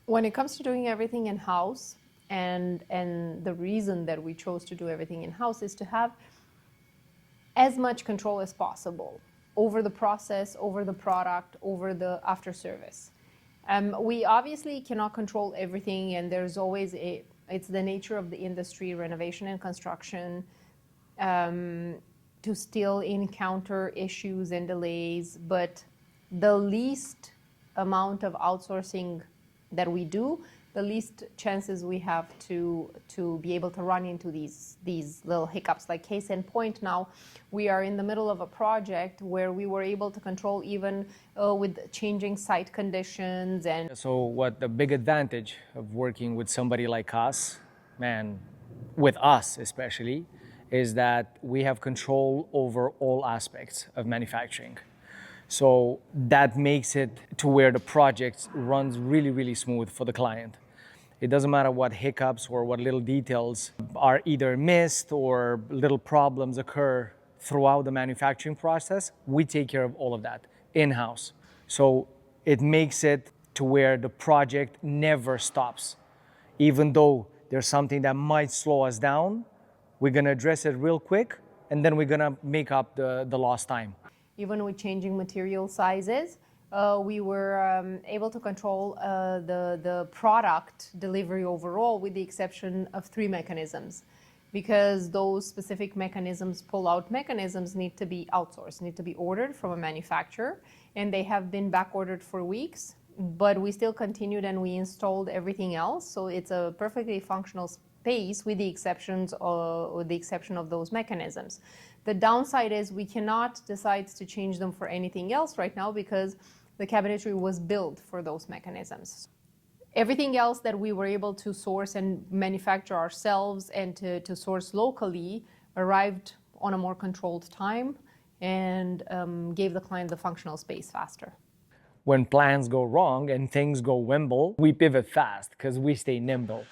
When it comes to doing everything in-house, and the reason that we chose to do everything in-house is to have as much control as possible over the process, over the product, over the after service. We obviously cannot control everything, and there's always it's the nature of the industry, renovation and construction, to still encounter issues and delays, but the least amount of outsourcing that we do, the least chances we have to be able to run into these little hiccups. Like case in point now, we are in the middle of a project where we were able to control even with changing site conditions. And so what the big advantage of working with somebody like us, man, with us especially, is that we have control over all aspects of manufacturing. So that makes it to where the project runs really, really smooth for the client. It doesn't matter what hiccups or what little details are either missed or little problems occur throughout the manufacturing process. We take care of all of that in-house. So it makes it to where the project never stops. Even though there's something that might slow us down, we're gonna address it real quick, and then we're gonna make up the lost time. Even with changing material sizes, we were able to control the product delivery overall, with the exception of 3 mechanisms, because those specific mechanisms, pull-out mechanisms, need to be outsourced, need to be ordered from a manufacturer, and they have been back ordered for weeks, but we still continued and we installed everything else, so it's a perfectly functional space with the exception of those mechanisms. The downside is we cannot decide to change them for anything else right now because the cabinetry was built for those mechanisms. Everything else that we were able to source and manufacture ourselves and to source locally arrived on a more controlled time and gave the client the functional space faster. When plans go wrong and things go wimble, we pivot fast because we stay nimble.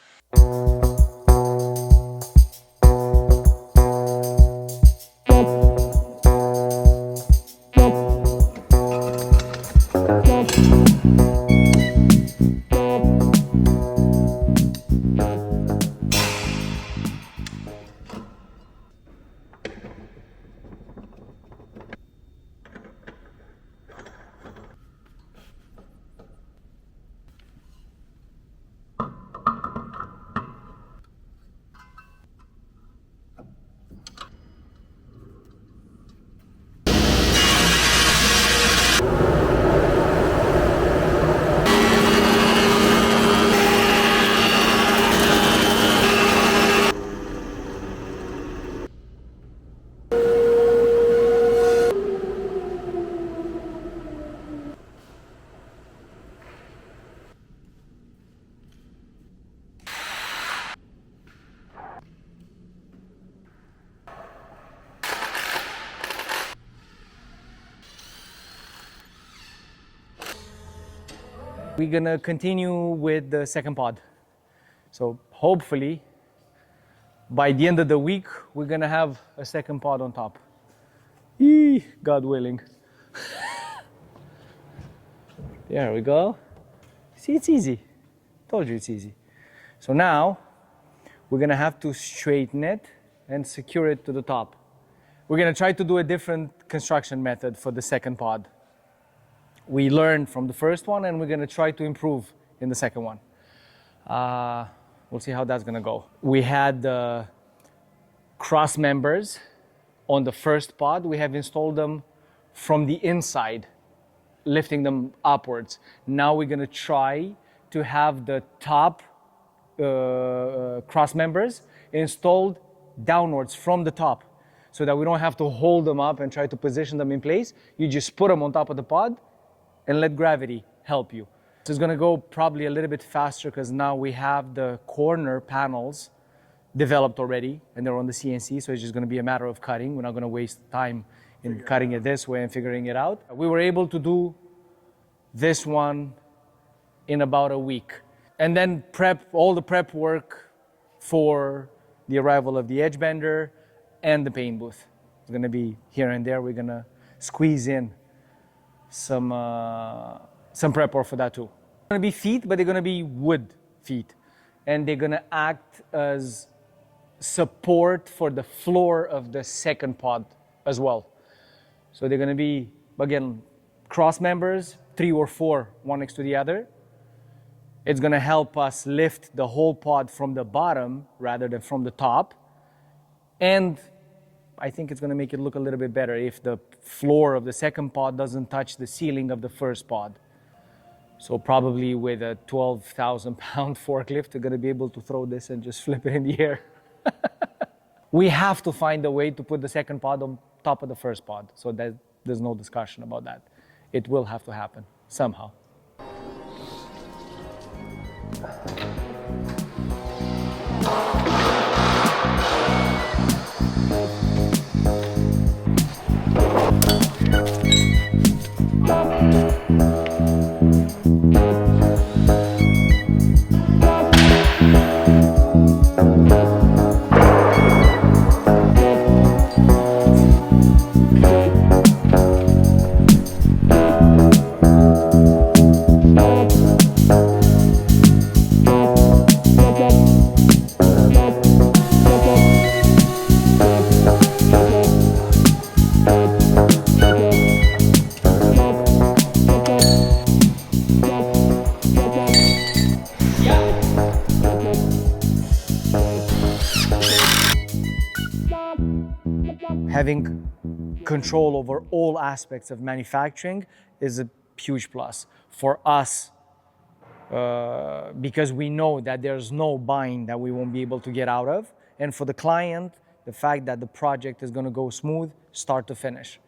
We're gonna continue with the second pod. So hopefully, by the end of the week, we're gonna have a second pod on top. Eee, God willing. There we go. See, it's easy. Told you it's easy. So now, we're gonna have to straighten it and secure it to the top. We're gonna try to do a different construction method for the second pod. We learned from the first one, and we're gonna try to improve in the second one. We'll see how that's gonna go. We had the cross members on the first pod. We have installed them from the inside, lifting them upwards. Now we're gonna try to have the top cross members installed downwards from the top, so that we don't have to hold them up and try to position them in place. You just put them on top of the pod and let gravity help you. So it's gonna go probably a little bit faster because now we have the corner panels developed already and they're on the CNC, so it's just gonna be a matter of cutting. We're not gonna waste time in cutting it this way and figuring it out. We were able to do this one in about a week, and then all the prep work for the arrival of the edge bender and the paint booth. It's gonna be here and there. We're gonna squeeze in some prep work for that too. going to be feet, but they're going to be wood feet. And they're going to act as support for the floor of the second pod as well. So they're going to be, again, cross members, 3 or 4, one next to the other. It's going to help us lift the whole pod from the bottom rather than from the top. And I think it's going to make it look a little bit better if the floor of the second pod doesn't touch the ceiling of the first pod. So probably with a 12,000-pound forklift, they're going to be able to throw this and just flip it in the air. We have to find a way to put the second pod on top of the first pod. So there's no discussion about that. It will have to happen somehow. Having control over all aspects of manufacturing is a huge plus for us because we know that there's no bind that we won't be able to get out of. And for the client, the fact that the project is going to go smooth, start to finish.